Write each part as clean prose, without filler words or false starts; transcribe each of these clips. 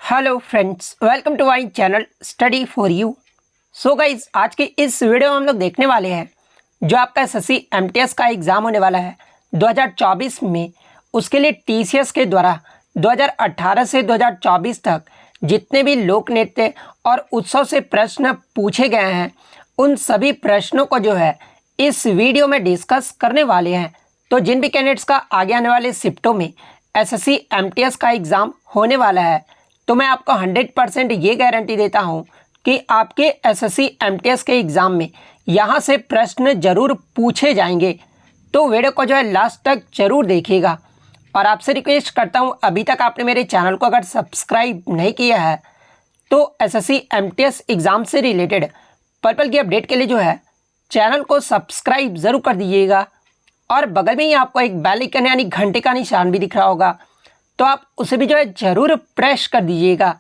Hello friends, welcome to my channel study for you. So guys, आज के इस video में हम लोग देखने वाले हैं जो आपका एसएससी एमटीएस का एग्ज़ाम होने वाला है 2024 में। उसके लिए टीसीएस के द्वारा 2018 से 2024 तक जितने भी लोक नृत्य और उत्सव से प्रश्न पूछे गए हैं, उन सभी प्रश्नों को जो है इस वीडियो में डिस्कस करने वाले हैं। तो जिन भी कैंडिडेट्स का आगे आने वाले शिफ्टों में एसएससी एमटीएस का एग्ज़ाम होने वाला है, तो मैं आपको 100% ये गारंटी देता हूँ कि आपके एसएससी एमटीएस के एग्ज़ाम में यहाँ से प्रश्न ज़रूर पूछे जाएंगे। तो वीडियो को जो है लास्ट तक ज़रूर देखिएगा। और आपसे रिक्वेस्ट करता हूँ, अभी तक आपने मेरे चैनल को अगर सब्सक्राइब नहीं किया है तो एसएससी एमटीएस एग्ज़ाम से रिलेटेड पल की अपडेट के लिए जो है चैनल को सब्सक्राइब ज़रूर कर दीजिएगा। और बगल में ही आपको एक बेल आइकन यानी घंटे का निशान भी दिख रहा होगा, तो आप उसे भी जो है ज़रूर प्रेस कर दीजिएगा।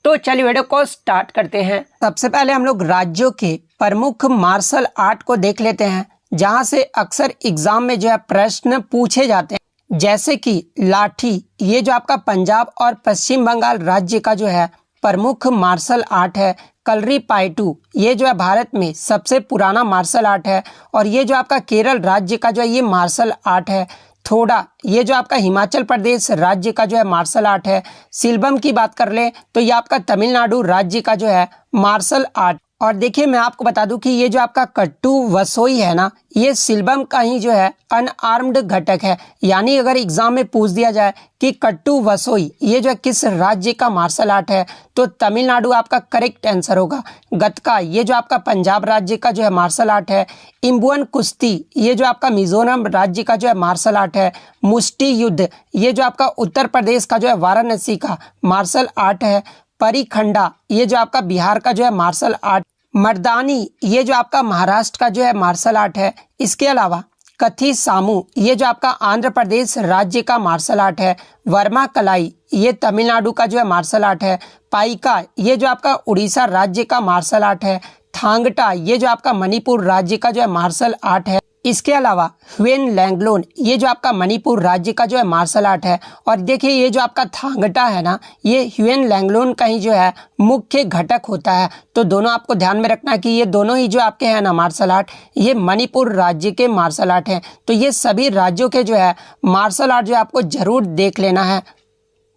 तो चलिए वीडियो को स्टार्ट करते हैं। सबसे पहले हम लोग राज्यों के प्रमुख मार्शल आर्ट को देख लेते हैं, जहां से अक्सर एग्जाम में जो है प्रश्न पूछे जाते हैं। जैसे कि लाठी, ये जो आपका पंजाब और पश्चिम बंगाल राज्य का जो है प्रमुख मार्शल आर्ट है। कलरीपायट्टू, ये जो है भारत में सबसे पुराना मार्शल आर्ट है और ये जो आपका केरल राज्य का जो है ये मार्शल आर्ट है। थोड़ा, ये जो आपका हिमाचल प्रदेश राज्य का जो है मार्शल आर्ट है। सिलबम की बात कर ले तो ये आपका तमिलनाडु राज्य का जो है मार्शल आर्ट। और देखिए, मैं आपको बता दूं कि ये जो आपका कट्टू वसोई है ना, ये सिलबम का ही जो है अनआर्म्ड घटक है। यानी अगर एग्जाम में पूछ दिया जाए कि कट्टू वसोई ये जो है किस राज्य का मार्शल आर्ट है, तो तमिलनाडु आपका करेक्ट आंसर होगा। गतका, ये जो आपका पंजाब राज्य का जो है मार्शल आर्ट है। इम्बुअन कुश्ती, ये जो आपका मिजोरम राज्य का जो है मार्शल आर्ट है। मुष्टि युद्ध, ये जो आपका उत्तर प्रदेश का जो है वाराणसी का मार्शल आर्ट है। परिखंडा, ये जो आपका बिहार का जो है मार्शल आर्ट। मर्दानी, ये जो आपका महाराष्ट्र का जो है मार्शल आर्ट है। इसके अलावा कथी सामू, ये जो आपका आंध्र प्रदेश राज्य का मार्शल आर्ट है। वर्मा कलाई, ये तमिलनाडु का जो है मार्शल आर्ट है। पाइका, ये जो आपका उड़ीसा राज्य का मार्शल आर्ट है। थांगटा, ये जो आपका मणिपुर राज्य का जो है मार्शल आर्ट है। इसके अलावा ह्वेन लैंगलोन, ये जो आपका मणिपुर राज्य का जो है मार्शल आर्ट है। और देखिए, ये जो आपका थांगटा है ना, ये ह्वेन लैंगलोन का ही जो है मुख्य घटक होता है। तो दोनों आपको ध्यान में रखना कि ये दोनों ही जो आपके हैं ना मार्शल आर्ट, ये मणिपुर राज्य के मार्शल आर्ट हैं। तो ये सभी राज्यों के जो है मार्शल आर्ट जो आपको जरूर देख लेना है।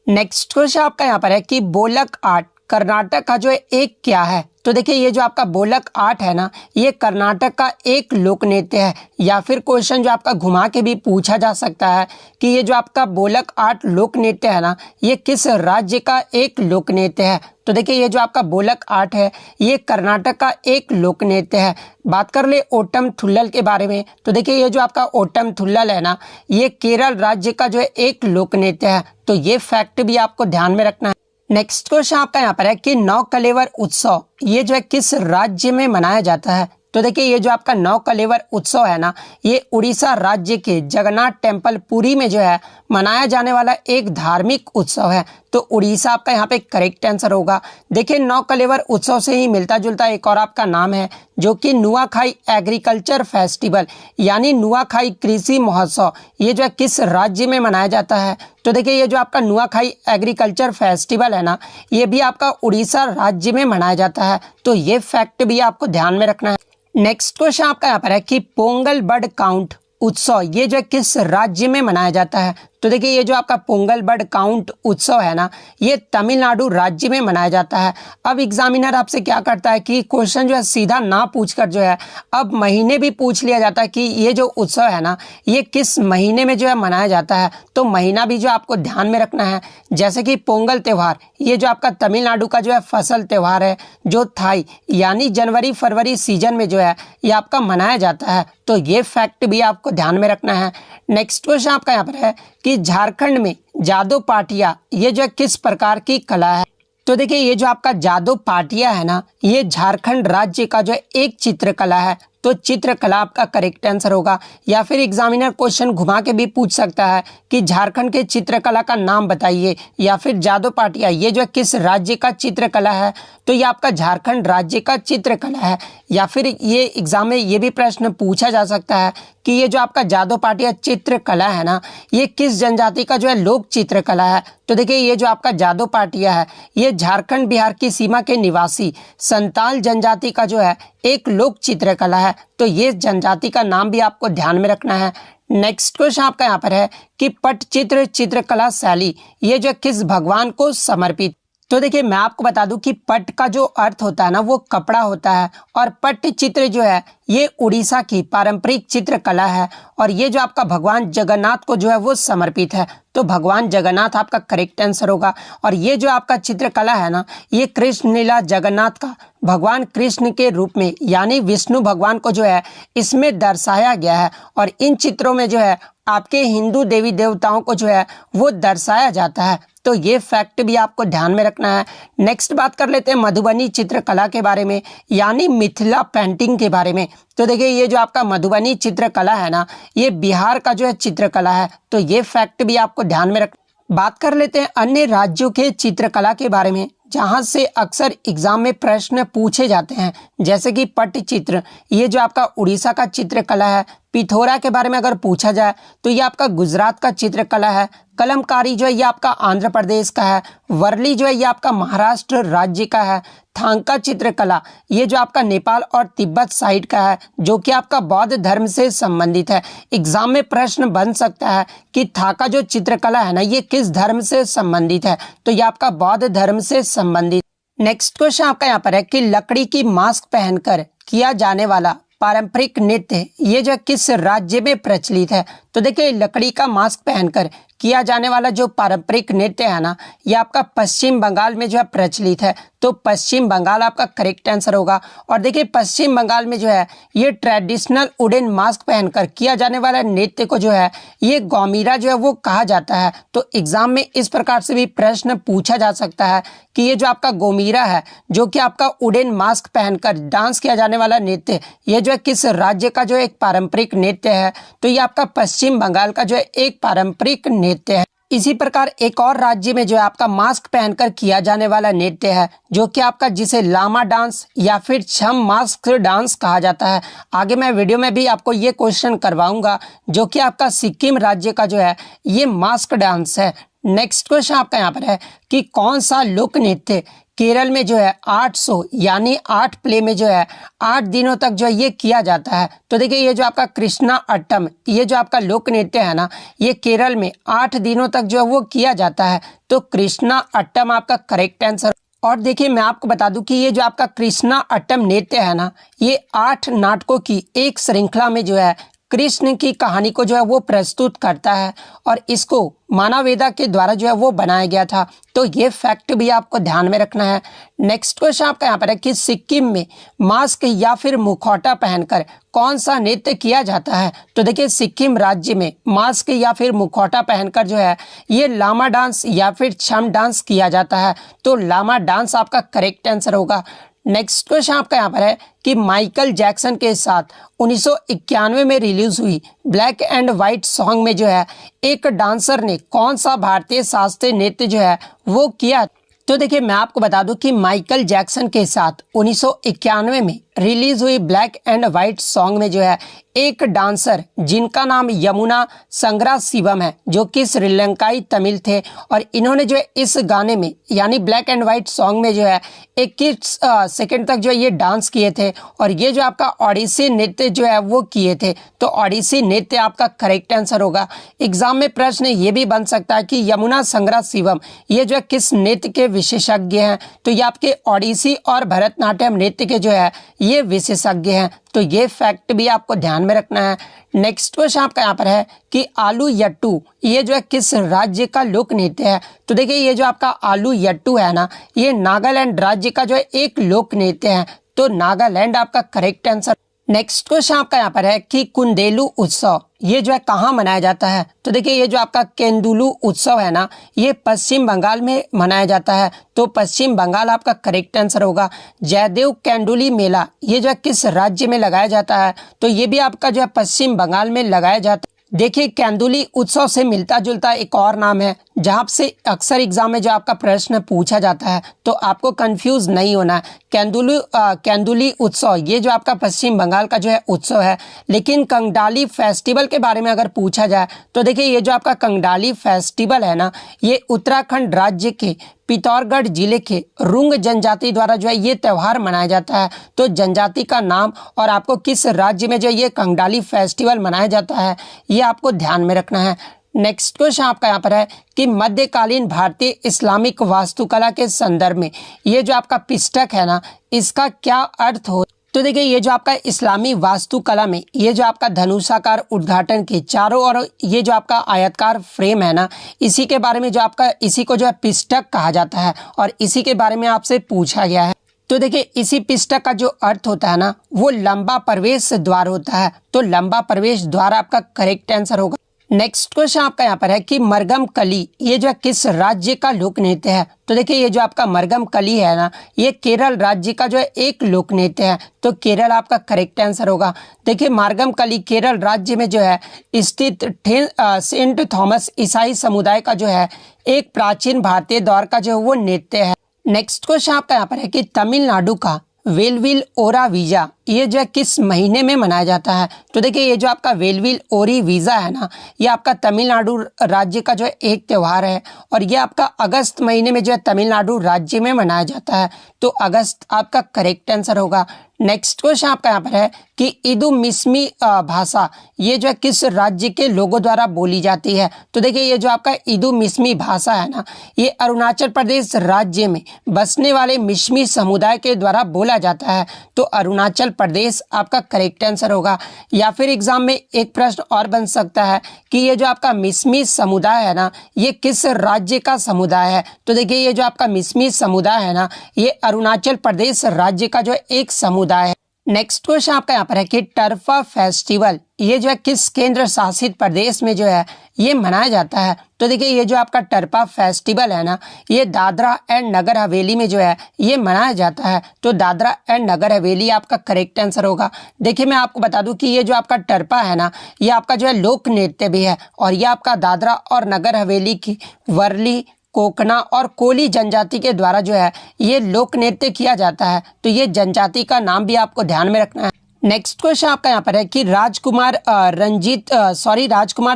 नेक्स्ट क्वेश्चन आपका यहाँ पर है कि बोलक आर्ट कर्नाटक का जो है एक क्या है। तो देखिए, ये जो आपका बोलक आर्ट है ना, ये कर्नाटक का एक लोक नृत्य है। या फिर क्वेश्चन जो आपका घुमा के भी पूछा जा सकता है कि ये जो आपका बोलक आर्ट लोक नृत्य है ना, ये किस राज्य का एक लोक नृत्य है। तो देखिए, ये जो आपका बोलक आर्ट है ये कर्नाटक का एक लोक नृत्य है। बात कर ले ओटम थुल्लल के बारे में, तो देखिए, ये जो आपका ओटम थुल्लल है ना, ये केरल राज्य का जो है एक लोक नृत्य है। तो ये फैक्ट भी आपको ध्यान में रखना है। नेक्स्ट क्वेश्चन आपका यहाँ पर है कि नौकलेवर उत्सव ये जो है किस राज्य में मनाया जाता है। तो देखिए, ये जो आपका नौकलेवर उत्सव है ना, ये उड़ीसा राज्य के जगन्नाथ टेम्पल पुरी में जो है मनाया जाने वाला एक धार्मिक उत्सव है। तो उड़ीसा आपका यहाँ पे करेक्ट आंसर होगा। देखिए, नौकलेवर उत्सव से ही मिलता जुलता एक और आपका नाम है जो कि नुआखाई एग्रीकल्चर फेस्टिवल यानी नुआखाई कृषि महोत्सव, ये जो है किस राज्य में मनाया जाता है। तो देखिए, ये जो आपका नुआखाई एग्रीकल्चर फेस्टिवल है ना, ये भी आपका उड़ीसा राज्य में मनाया जाता है। तो ये फैक्ट भी आपको ध्यान में रखना है। नेक्स्ट क्वेश्चन आपका यहाँ पर है कि पोंगल बर्ड काउंट उत्सव ये जो किस राज्य में मनाया जाता है। तो देखिए, ये जो आपका पोंगल बर्ड काउंट उत्सव है ना, ये तमिलनाडु राज्य में मनाया जाता है। अब एग्जामिनर आपसे क्या करता है कि क्वेश्चन जो है सीधा ना पूछकर जो है अब महीने भी पूछ लिया जाता है कि ये जो उत्सव है ना, ये किस महीने में जो है मनाया जाता है। तो महीना भी जो आपको ध्यान में रखना है। जैसे कि पोंगल त्यौहार, ये जो आपका तमिलनाडु का जो है फसल त्यौहार है, जो थाई यानी जनवरी फरवरी सीजन में जो है ये आपका मनाया जाता है। तो ये फैक्ट भी आपको ध्यान में रखना है। नेक्स्ट क्वेश्चन आपका यहाँ पर है कि झारखंड में जादू पाटिया ये जो किस प्रकार की कला है। तो देखिए, ये जो आपका जादू पाटिया है ना, ये झारखंड राज्य का जो एक चित्रकला है। तो चित्रकला आपका करेक्ट आंसर होगा। या फिर एग्जामिनर क्वेश्चन घुमा के भी पूछ सकता है कि झारखंड के चित्रकला का नाम बताइए, या फिर जादू पाटिया ये जो किस राज्य का चित्रकला है, तो ये आपका झारखंड राज्य का चित्रकला है। या फिर ये एग्जाम में ये भी प्रश्न पूछा जा सकता है कि ये जो आपका जादू पाटिया चित्रकला है ना, ये किस जनजाति का जो है लोक चित्रकला है। तो देखिए ये जो आपका जादू पाटिया है, ये झारखंड बिहार की सीमा के निवासी संताल जनजाति का जो है एक लोक चित्रकला है। तो ये जनजाति का नाम भी आपको ध्यान में रखना है। नेक्स्ट क्वेश्चन आपका यहाँ पर है कि पटचित्र चित्रकला शैली ये जो किस भगवान को समर्पित। तो देखिए मैं आपको बता दूं कि पट का जो अर्थ होता है ना वो कपड़ा होता है, और पट्टचित्र जो है ये उड़ीसा की पारंपरिक चित्रकला है, और ये जो आपका भगवान जगन्नाथ को जो है वो समर्पित है। तो भगवान जगन्नाथ आपका करेक्ट आंसर होगा। और ये जो आपका चित्रकला है ना, ये कृष्ण लीला जगन्नाथ का भगवान कृष्ण के रूप में यानी विष्णु भगवान को जो है इसमें दर्शाया गया है, और इन चित्रों में जो है आपके हिंदू देवी देवताओं को जो है वो दर्शाया जाता है। तो ये फैक्ट भी आपको ध्यान में रखना है। नेक्स्ट बात कर लेते हैं मधुबनी चित्रकला के बारे में, यानी मिथिला पेंटिंग के बारे में। तो देखिए ये जो आपका मधुबनी चित्रकला है ना, ये बिहार का जो है चित्रकला है। तो ये फैक्ट भी आपको ध्यान में रख। बात कर लेते हैं अन्य राज्यों के चित्रकला के बारे में, जहां से अक्सर एग्जाम में प्रश्न पूछे जाते हैं, जैसे कि पट्टचित्र ये जो आपका उड़ीसा का चित्रकला है। पिथौरा के बारे में अगर पूछा जाए तो ये आपका गुजरात का चित्रकला है। कलमकारी जो है ये आपका आंध्र प्रदेश का है। वर्ली जो है ये आपका महाराष्ट्र राज्य का है। थांका चित्रकला ये जो आपका नेपाल और तिब्बत साइड का है, जो कि आपका बौद्ध धर्म से संबंधित है। एग्जाम में प्रश्न बन सकता है कि थाका जो चित्रकला है ना, ये किस धर्म से संबंधित है, तो ये आपका बौद्ध धर्म से संबंधित। नेक्स्ट क्वेश्चन आपका यहाँ पर है कि लकड़ी की मास्क पहनकर किया जाने वाला पारंपरिक नृत्य ये जो किस राज्य में प्रचलित है। तो देखिए लकड़ी का मास्क पहनकर किया जाने वाला जो पारंपरिक नृत्य है ना, ये आपका पश्चिम बंगाल में जो है प्रचलित है। तो पश्चिम बंगाल आपका करेक्ट आंसर होगा। और देखिए पश्चिम बंगाल में जो है ये ट्रेडिशनल वुडन मास्क पहनकर किया जाने वाला नृत्य को जो है ये गौमीरा जो है वो कहा जाता है। तो एग्जाम में इस प्रकार से भी प्रश्न पूछा जा सकता है कि ये जो आपका गोमीरा है, जो कि आपका वुडन मास्क पहनकर डांस किया जाने वाला नृत्य, ये जो है किस राज्य का जो एक पारंपरिक नृत्य है। तो ये आपका पश्चिम बंगाल का जो है एक पारंपरिक नृत्य है। इसी प्रकार एक और राज्य में जो है आपका मास्क पहनकर किया जाने वाला नृत्य है, जो कि आपका जिसे लामा डांस या फिर छम मास्क डांस कहा जाता है। आगे मैं वीडियो में भी आपको ये क्वेश्चन करवाऊंगा, जो कि आपका सिक्किम राज्य का जो है ये मास्क डांस है। नेक्स्ट क्वेश्चन आपका यहाँ पर है कि कौन सा लोक नृत्य केरल में जो है 800 यानी 8 प्ले में जो है 8 दिनों तक जो है ये किया जाता है। तो देखिए ये जो आपका कृष्णा अट्टम ये जो आपका लोक नृत्य है ना, ये केरल में 8 दिनों तक जो है वो किया जाता है। तो कृष्णा अट्टम आपका करेक्ट आंसर। और देखिए मैं आपको बता दूं कि ये जो आपका कृष्णा अट्टम नृत्य है ना, ये 8 नाटकों की एक श्रृंखला में जो है कृष्ण की कहानी को जो है वो प्रस्तुत करता है, और इसको मानवेदा के द्वारा जो है वो बनाया गया था। तो ये फैक्ट भी आपको ध्यान में रखना है। नेक्स्ट क्वेश्चन आपका यहाँ पर है कि सिक्किम में मास्क या फिर मुखौटा पहनकर कौन सा नृत्य किया जाता है। तो देखिए सिक्किम राज्य में मास्क या फिर मुखौटा पहनकर जो है ये लामा डांस या फिर छम डांस किया जाता है। तो लामा डांस आपका करेक्ट आंसर होगा। नेक्स्ट क्वेश्चन आपका यहाँ पर है कि माइकल जैक्सन के साथ 1991 में रिलीज हुई ब्लैक एंड व्हाइट सॉन्ग में जो है एक डांसर ने कौन सा भारतीय शास्त्रीय नृत्य जो है वो किया। तो देखिए मैं आपको बता दूं कि माइकल जैक्सन के साथ 1991 में रिलीज हुई ब्लैक एंड व्हाइट सॉन्ग में जो है एक डांसर जिनका नाम यमुना संग्रा शिवम है, जो कि श्रीलंकाई तमिल थे, और इन्होंने जो है इस गाने में यानी ब्लैक एंड व्हाइट सॉन्ग में जो है 21 सेकंड तक जो है ये डांस किए थे, और ये जो आपका ओडिसी नृत्य जो है वो किए थे। तो ओडिसी नृत्य आपका करेक्ट आंसर होगा। एग्जाम में प्रश्न ये भी बन सकता है कि यमुना संग्रा शिवम ये जो है किस नृत्य के विशेषज्ञ हैं। तो ये आपके ओडिसी और भरतनाट्यम नृत्य के जो है ये विशेषज्ञ हैं। तो ये फैक्ट भी आपको ध्यान में रखना है। नेक्स्ट क्वेश्चन आपका यहाँ पर है कि आलू यट्टू ये जो है किस राज्य का लोक नृत्य है। तो देखिए ये जो आपका आलू यट्टू है ना, ये नागालैंड राज्य का जो है एक लोक नृत्य है। तो नागालैंड आपका करेक्ट आंसर। नेक्स्ट क्वेश्चन आपका यहाँ पर है कि कुंदेलू उत्सव ये जो है कहाँ मनाया जाता है। तो देखिए ये जो आपका केंदुलू उत्सव है ना, ये पश्चिम बंगाल में मनाया जाता है। तो पश्चिम बंगाल आपका करेक्ट आंसर होगा। जयदेव केंदुली मेला ये जो है किस राज्य में लगाया जाता है। तो ये भी आपका जो है पश्चिम बंगाल में लगाया जाता है। देखिए केंदुली उत्सव से मिलता जुलता एक और नाम है जहाँ से अक्सर एग्जाम में जो आपका प्रश्न पूछा जाता है, तो आपको कंफ्यूज नहीं होना है। केंदुली उत्सव ये जो आपका पश्चिम बंगाल का जो है उत्सव है। लेकिन कंगडाली फेस्टिवल के बारे में अगर पूछा जाए तो देखिए ये जो आपका कंगडाली फेस्टिवल है ना, ये उत्तराखंड राज्य के पिथौरागढ़ जिले के रुंग जनजाति द्वारा जो है ये त्यौहार मनाया जाता है। तो जनजाति का नाम और आपको किस राज्य में जो ये कंगडाली फेस्टिवल मनाया जाता है ये आपको ध्यान में रखना है। नेक्स्ट क्वेश्चन आपका यहाँ पर है कि मध्यकालीन भारतीय इस्लामिक वास्तुकला के संदर्भ में ये जो आपका पिस्टक है ना, इसका क्या अर्थ हो। तो देखिए ये जो आपका इस्लामी वास्तुकला में ये जो आपका धनुषाकार उद्घाटन के चारों ओर ये जो आपका आयताकार फ्रेम है ना, इसी के बारे में जो आपका इसी को जो है पिस्टक कहा जाता है और इसी के बारे में आपसे पूछा गया है। तो देखिए इसी पिस्टक का जो अर्थ होता है ना, वो लंबा प्रवेश द्वार होता है। तो लंबा प्रवेश द्वार आपका करेक्ट आंसर होगा। नेक्स्ट क्वेश्चन आपका यहाँ पर है कि मरगम कली ये जो किस राज्य का लोक नृत्य है। तो देखिए ये जो आपका मरगम कली है ना, ये केरल राज्य का जो है एक लोक नृत्य है। तो केरल आपका करेक्ट आंसर होगा। देखिए मरगम कली केरल राज्य में जो है स्थित सेंट थॉमस ईसाई समुदाय का जो है एक प्राचीन भारतीय दौर का जो है वो नृत्य है। नेक्स्ट क्वेश्चन आपका यहाँ पर है कि तमिलनाडु का वेलविल ओरा वीजा ये जो है किस महीने में मनाया जाता है। तो देखिए ये जो आपका वेलविल ओरी वीजा है ना, ये आपका तमिलनाडु राज्य का जो है एक त्यौहार है और ये आपका अगस्त महीने में जो है तमिलनाडु राज्य में मनाया जाता है। तो अगस्त आपका करेक्ट आंसर होगा। नेक्स्ट क्वेश्चन आपका यहाँ पर है कि इदुमिस्मी भाषा ये जो है किस राज्य के लोगों द्वारा बोली जाती है। तो देखिए ये जो आपका इदुमिस्मी भाषा है ना, ये अरुणाचल प्रदेश राज्य में बसने वाले मिस्मी समुदाय के द्वारा बोला जाता है। तो अरुणाचल प्रदेश आपका करेक्ट आंसर होगा। या फिर एग्जाम में एक प्रश्न और बन सकता है कि ये जो आपका मिस्मी समुदाय है ना, ये किस राज्य का समुदाय है। तो देखिए ये जो आपका मिस्मी समुदाय है ना, ये अरुणाचल प्रदेश राज्य का जो एक समुदाय है। नेक्स्ट क्वेश्चन आपका यहाँ पर है कि टर्फा फेस्टिवल ये जो है किस केंद्र शासित प्रदेश में जो है ये मनाया जाता है। तो देखिए ये जो आपका टर्फा फेस्टिवल है ना, ये दादरा एंड नगर हवेली में जो है ये मनाया जाता है। तो दादरा एंड नगर हवेली आपका करेक्ट आंसर होगा। देखिए मैं आपको बता दूं कि ये जो आपका टर्फा है ना, ये आपका जो है लोक नृत्य भी है और ये आपका दादरा और नगर हवेली की वर्ली कोकना और कोली जनजाति के द्वारा जो है ये लोक नृत्य किया जाता है। तो ये जनजाति का नाम भी आपको ध्यान में रखना है। नेक्स्ट क्वेश्चन आपका यहाँ पर है कि राजकुमार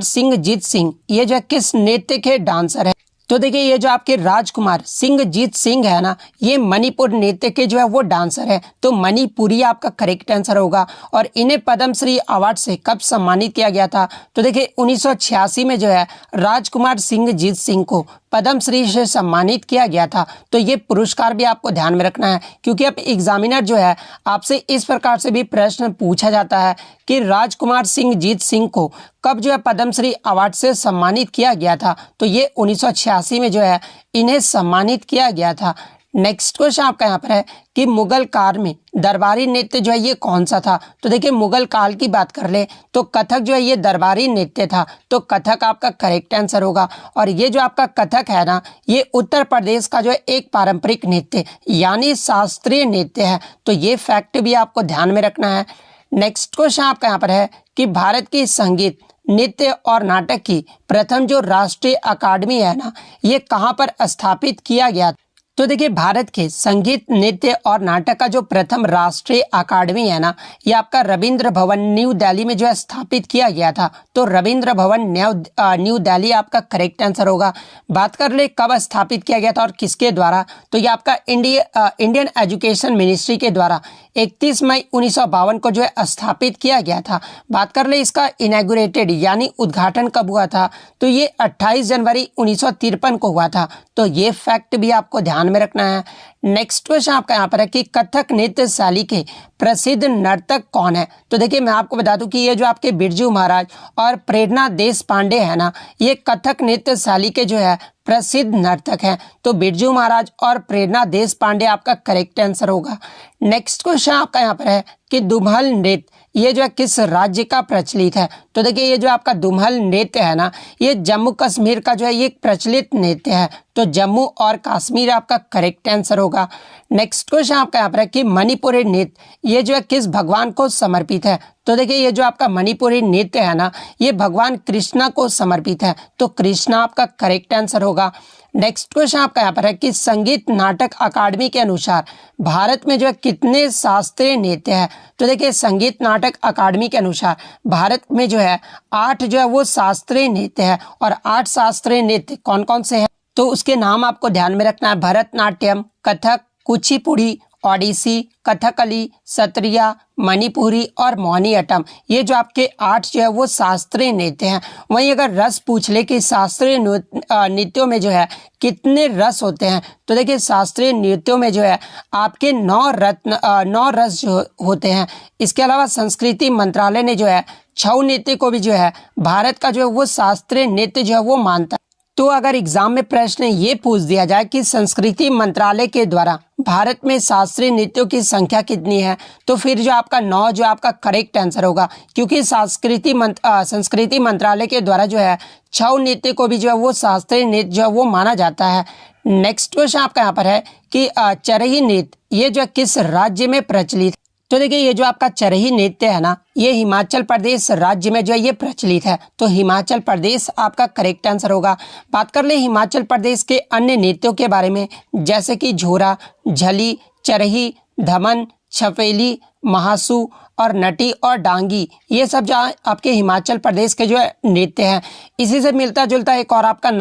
सिंह जीत सिंह ये जो है किस नृत्य के डांसर है। तो देखिए ये जो आपके राजकुमार सिंह जीत सिंह है ना, ये मणिपुर नृत्य के जो है वो डांसर है। तो मणिपुरी आपका करेक्ट आंसर होगा। और इन्हें पद्मश्री अवार्ड से कब सम्मानित किया गया था। तो देखिए 1986 में जो है राजकुमार सिंह जीत सिंह को पद्मश्री से सम्मानित किया गया था। तो ये पुरस्कार भी आपको ध्यान में रखना है, क्योंकि अब एग्जामिनर जो है आपसे इस प्रकार से भी प्रश्न पूछा जाता है कि राजकुमार सिंह जीत सिंह को कब जो है पद्मश्री अवार्ड से सम्मानित किया गया था। तो ये 1986 में जो है इन्हें सम्मानित किया गया था। नेक्स्ट क्वेश्चन आपका यहाँ पर है कि मुगल काल में दरबारी नृत्य जो है ये कौन सा था। तो देखिए मुगल काल की बात कर ले तो कथक जो है ये दरबारी नृत्य था। तो कथक आपका करेक्ट आंसर होगा। और ये जो आपका कथक है ना, ये उत्तर प्रदेश का जो है एक पारंपरिक नृत्य यानी शास्त्रीय नृत्य है। तो ये फैक्ट भी आपको ध्यान में रखना है। नेक्स्ट क्वेश्चन आपका यहाँ पर है कि भारत की संगीत नृत्य और नाटक की प्रथम जो राष्ट्रीय अकादमी है ना, ये कहाँ पर स्थापित किया गया। तो देखिए भारत के संगीत नृत्य और नाटक का जो प्रथम राष्ट्रीय अकादमी है ना, ये आपका रविंद्र भवन न्यू दिल्ली में जो है स्थापित किया गया था। तो रविंद्र भवन न्यू दिल्ली आपका करेक्ट आंसर होगा। बात कर ले कब स्थापित किया गया था और किसके द्वारा। तो ये आपका इंडियन एजुकेशन मिनिस्ट्री के द्वारा 31 मई 1952 को जो है स्थापित किया गया था। बात कर ले इसका इनॉग्रेटेड यानी उद्घाटन कब हुआ था। तो ये 28 जनवरी 1953 को हुआ था। तो ये फैक्ट भी आपको ध्यान में रखना है। नेक्स्ट क्वेश्चन आपका यहाँ पर है कि कथक नृत्य शैली के प्रसिद्ध नर्तक कौन है। तो देखिए मैं आपको बता दूं कि ये जो आपके बिरजू महाराज और प्रेरणा देशपांडे है ना, ये कथक नृत्य शैली के जो है प्रसिद्ध नर्तक हैं। तो बिरजू महाराज और प्रेरणा देशपांडे आपका करेक्ट आंसर होगा। नेक्स्ट क्वेश्चन आपका यहाँ पर है कि दुम्हल नृत्य ये जो है किस राज्य का प्रचलित है। तो देखिए ये जो आपका दुम्हल नृत्य है ना, ये जम्मू कश्मीर का जो है ये प्रचलित नृत्य है। तो जम्मू और कश्मीर आपका करेक्ट आंसर होगा। नेक्स्ट क्वेश्चन आपका यहाँ पर है कि मणिपुरी नृत्य ये जो है किस भगवान को समर्पित है। तो देखिए ये जो आपका मणिपुरी नृत्य है ना, ये भगवान कृष्णा को समर्पित है। तो कृष्णा आपका करेक्ट आंसर होगा। नेक्स्ट क्वेश्चन आपका यहाँ पर है कि संगीत नाटक अकादमी के अनुसार भारत में जो है कितने शास्त्रीय नृत्य है। तो देखिए संगीत नाटक अकादमी के अनुसार भारत में जो है 8 जो है वो शास्त्रीय नृत्य है। और 8 शास्त्रीय नृत्य कौन कौन से हैं, तो उसके नाम आपको ध्यान में रखना है। भरतनाट्यम, कथक, कुचिपुड़ी, ओडिसी, कथकली, सत्रिया, मणिपुरी और मोहिनीअट्टम, ये जो आपके 8 जो है वो शास्त्रीय नृत्य हैं। वहीं अगर रस पूछ ले कि शास्त्रीय नृत्यों में जो है कितने रस होते हैं, तो देखिए शास्त्रीय नृत्यों में जो है आपके 9 रस जो होते हैं। इसके अलावा संस्कृति मंत्रालय ने जो है छऊ नृत्य को भी जो है भारत का जो है वो शास्त्रीय नृत्य जो है वो मानता है। तो अगर एग्जाम में प्रश्न ये पूछ दिया जाए कि संस्कृति मंत्रालय के द्वारा भारत में शास्त्रीय नृत्यों की संख्या कितनी है, तो फिर जो आपका 9 जो आपका करेक्ट आंसर होगा, क्योंकि संस्कृति मंत्रालय के द्वारा जो है छऊ नृत्य को भी जो है वो शास्त्रीय नृत्य जो है वो माना जाता है। नेक्स्ट क्वेश्चन आपका यहाँ पर है कि चरही नृत्य ये जो किस राज्य में प्रचलित है। तो देखिए ये जो आपका चरही नृत्य है ना, ये हिमाचल प्रदेश राज्य में जो है ये प्रचलित है। तो हिमाचल प्रदेश आपका करेक्ट आंसर होगा। बात कर ले हिमाचल प्रदेश के अन्य नृत्यों के बारे में, जैसे कि झोरा, झली, चरही, धमन, छपेली, महासू और नटी और डांगी, ये सब जो आपके हिमाचल प्रदेश के जो है नृत्य हैं। इसी से मिलता जुलता एक और आपका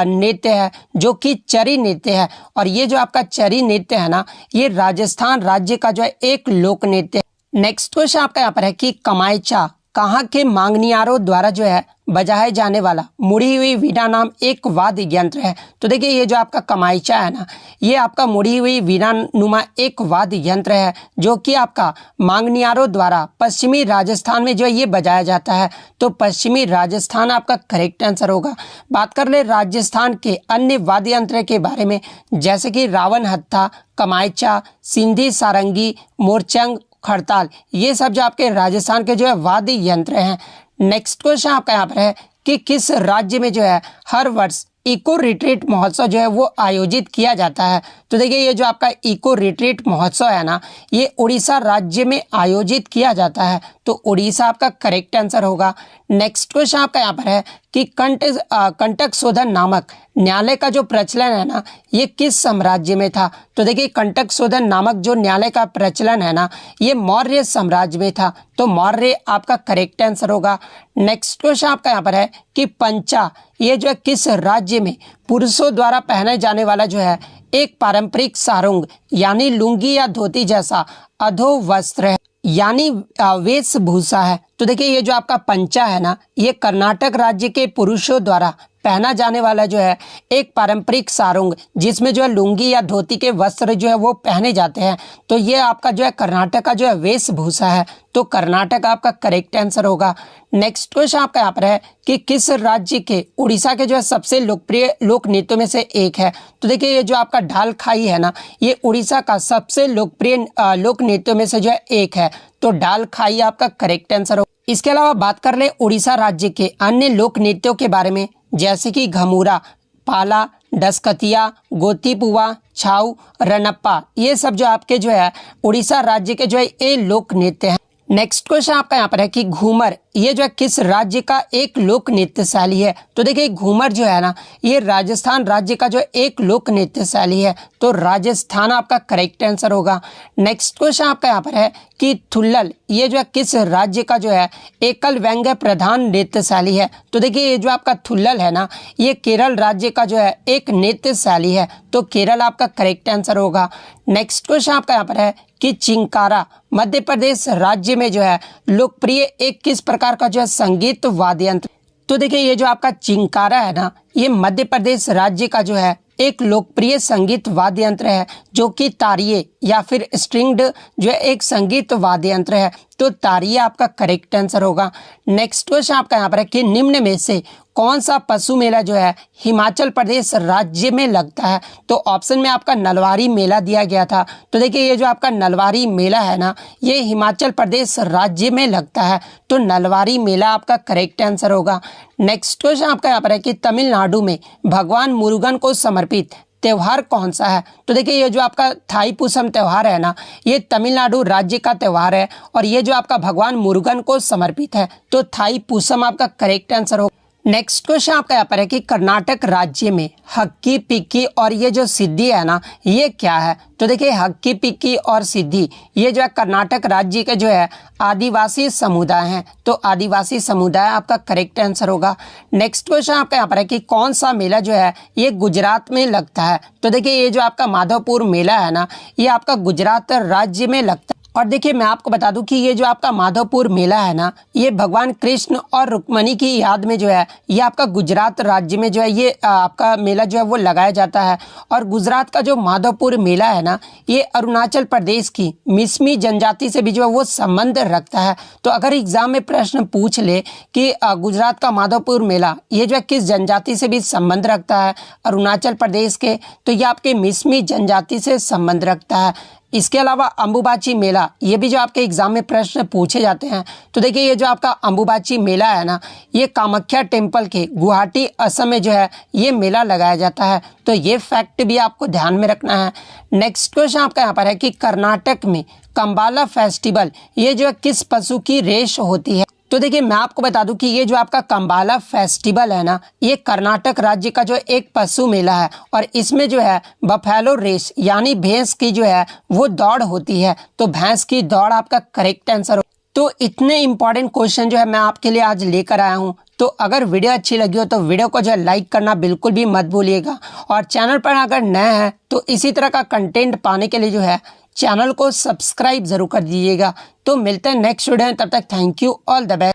नृत्य है जो कि चरी नृत्य है। और ये जो आपका चरी नृत्य है ना, ये राजस्थान राज्य का जो है एक लोक नृत्य है। नेक्स्ट क्वेश्चन आपका यहाँ पर है कि कमायचा कहाँ के मांगनियारों द्वारा जो है बजाए जाने वाला मुड़ी हुई वीणा नाम एक वाद्य यंत्र है। तो देखिए ये जो आपका कमायचा है ना, ये आपका मुड़ी हुई वीणा नुमा एक वाद्य यंत्र है जो कि आपका मांगनियारों द्वारा पश्चिमी राजस्थान में जो है ये बजाया जाता है। तो पश्चिमी राजस्थान आपका करेक्ट आंसर होगा। बात कर ले राजस्थान के अन्य वाद्य यंत्र के बारे में, जैसे कि रावण हत्था, कमायचा, सिंधी सारंगी, मोरचंग, खड़ताल, ये सब जो आपके राजस्थान के जो है वाद्य यंत्र हैं। नेक्स्ट क्वेश्चन आपका यहाँ पर है कि किस राज्य में जो है हर वर्ष इको रिट्रीट महोत्सव जो है वो आयोजित किया जाता है। तो देखिए ये जो आपका इको रिट्रीट महोत्सव है ना, ये उड़ीसा राज्य में आयोजित किया जाता है। तो उड़ीसा आपका करेक्ट आंसर होगा। नेक्स्ट क्वेश्चन आपका यहाँ पर है कि कंटक शोधन नामक न्यायालय का जो प्रचलन है ना, ये किस साम्राज्य में था। तो देखिए कंटक शोधन नामक जो न्यायालय का प्रचलन है ना, ये मौर्य साम्राज्य में था। तो मौर्य आपका करेक्ट आंसर होगा। नेक्स्ट क्वेश्चन आपका यहाँ पर है कि पंचा ये जो है किस राज्य में पुरुषों द्वारा पहने जाने वाला जो है एक पारंपरिक सारंग यानी लुंगी या धोती जैसा अधो वस्त्र है यानी वेशभूषा है। तो देखिए ये जो आपका पंचा है ना, ये कर्नाटक राज्य के पुरुषों द्वारा पहना जाने वाला जो है एक पारंपरिक सारंग, जिसमें जो है लुंगी या धोती के वस्त्र जो है वो पहने जाते हैं। तो ये आपका जो है कर्नाटक का जो है वेशभूषा है। तो कर्नाटक आपका करेक्ट आंसर होगा। नेक्स्ट क्वेश्चन आपका यहाँ पर है कि किस राज्य के उड़ीसा के जो है सबसे लोकप्रिय लोक नृत्यों में से एक है। तो देखिए ये जो आपका ढाल खाई है ना, ये उड़ीसा का सबसे लोकप्रिय लोक नृत्यों में से जो है एक है। तो ढाल खाई आपका करेक्ट आंसर होगा। इसके अलावा बात कर ले उड़ीसा राज्य के अन्य लोक नृत्यों के बारे में, जैसे कि घमूरा, पाला, डसकतिया, गोतीपुआ, छाऊ, रनप्पा, ये सब जो आपके जो है उड़ीसा राज्य के जो है ये लोक नृत्य हैं। नेक्स्ट क्वेश्चन आपका यहाँ पर है कि घूमर ये जो है किस राज्य का एक लोक नृत्य शैली है। तो देखिए घूमर जो है ना, ये राजस्थान राज्य का जो एक लोक नृत्य शैली है। तो राजस्थान आपका करेक्ट आंसर होगा। नेक्स्ट क्वेश्चन आपका यहाँ पर है कि थुल्लल ये जो है किस राज्य का जो है एकल व्यंग्य प्रधान नृत्य शैली है। तो देखिए ये जो आपका थुल्लल है ना, ये केरल राज्य का जो है एक नृत्य शैली है। तो केरल आपका करेक्ट आंसर होगा। नेक्स्ट क्वेश्चन आपका यहाँ पर है कि चिंकारा मध्य प्रदेश राज्य में जो है लोकप्रिय एक किस प्रकार का जो है संगीत वाद्य यंत्र। तो देखिए ये जो आपका चिंकारा है ना, ये मध्य प्रदेश राज्य का जो है एक लोकप्रिय संगीत वाद्य यंत्र है जो कि तारिये या फिर स्ट्रिंग्ड जो है एक संगीत वाद्य यंत्र है। तो तारिये आपका करेक्ट आंसर होगा। नेक्स्ट क्वेश्चन आपका यहाँ पर है कि निम्न में से कौन सा पशु मेला जो है हिमाचल प्रदेश राज्य में लगता है। तो ऑप्शन में आपका नलवारी मेला दिया गया था। तो देखिए ये जो आपका नलवारी मेला है ना, ये हिमाचल प्रदेश राज्य में लगता है। तो नलवारी मेला आपका करेक्ट आंसर होगा। नेक्स्ट क्वेश्चन आपका यहाँ पर है कि तमिलनाडु में भगवान मुरुगन को समर्पित त्यौहार कौन सा है। तो देखिए ये जो आपका थाईपुसम त्यौहार है ना, ये तमिलनाडु राज्य का त्यौहार है और ये जो आपका भगवान मुरुगन को समर्पित है। तो थाईपुसम आपका करेक्ट आंसर होगा। नेक्स्ट क्वेश्चन आपका यहाँ पर है कि कर्नाटक राज्य में हक्की पिक्की और ये जो सिद्धि है ना, ये क्या है। तो देखिए हक्की पिक्की और सिद्धि ये जो है कर्नाटक राज्य के जो है आदिवासी समुदाय हैं। तो आदिवासी समुदाय आपका करेक्ट आंसर होगा। नेक्स्ट क्वेश्चन आपका यहाँ पर है कि कौन सा मेला जो है ये गुजरात में लगता है। तो देखिए ये जो आपका माधवपुर मेला है ना, ये आपका गुजरात राज्य में लगता है। और देखिए मैं आपको बता दूं कि ये जो आपका माधवपुर मेला है ना, ये भगवान कृष्ण और रुक्मणी की याद में जो है ये आपका गुजरात राज्य में जो है ये आपका मेला जो है वो लगाया जाता है। और गुजरात का जो माधवपुर मेला है ना, ये अरुणाचल प्रदेश की मिसमी जनजाति से भी जो है वो संबंध रखता है। तो अगर एग्जाम में प्रश्न पूछ ले कि गुजरात का माधवपुर मेला ये जो है किस जनजाति से भी संबंध रखता है अरुणाचल प्रदेश के, तो ये आपके मिसमी जनजाति से संबंध रखता है। इसके अलावा अंबुबाची मेला ये भी जो आपके एग्जाम में प्रश्न पूछे जाते हैं। तो देखिए ये जो आपका अंबुबाची मेला है ना, ये कामाख्या टेम्पल के गुवाहाटी असम में जो है ये मेला लगाया जाता है। तो ये फैक्ट भी आपको ध्यान में रखना है। नेक्स्ट क्वेश्चन आपका यहाँ पर है कि कर्नाटक में कंबाला फेस्टिवल ये जो है किस पशु की रेस होती है। तो देखिए मैं आपको बता दूं कि ये जो आपका कंबाला फेस्टिवल है ना, ये कर्नाटक राज्य का जो एक पशु मेला है और इसमें जो है बफेलो रेस यानी भैंस की जो है वो दौड़ होती है। तो भैंस की दौड़ आपका करेक्ट आंसर हो। तो इतने इंपॉर्टेंट क्वेश्चन जो है मैं आपके लिए आज लेकर आया हूँ। तो अगर वीडियो अच्छी लगी हो तो वीडियो को जो है लाइक करना बिल्कुल भी मत भूलिएगा। और चैनल पर अगर नए हैं तो इसी तरह का कंटेंट पाने के लिए जो है चैनल को सब्सक्राइब जरूर कर दीजिएगा। तो मिलते हैं नेक्स्ट वीडियो में, तब तक thank you, all the best.